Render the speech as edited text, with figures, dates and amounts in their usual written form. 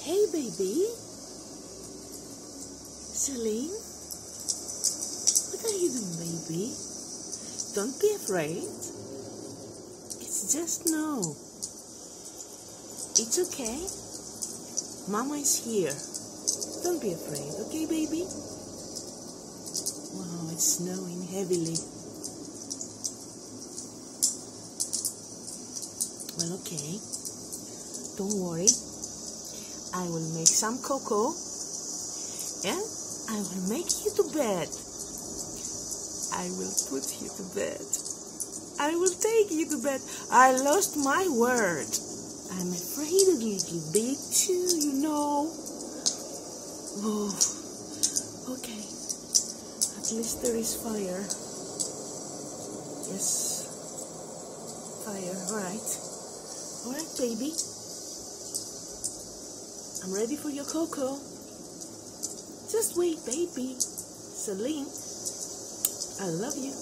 Hey baby, Celine, what are you doing, baby? Don't be afraid. It's just snow. It's okay. Mama is here. Don't be afraid, okay, baby? Wow, it's snowing heavily. Well, okay. Don't worry. I will make some cocoa and I will make you to bed. I will put you to bed. I will take you to bed. I lost my word. I'm afraid a little bit too, you know. Oh, okay. At least there is fire. Yes. Fire, alright. Alright, baby. I'm ready for your cocoa. Just wait, baby. Celine, I love you.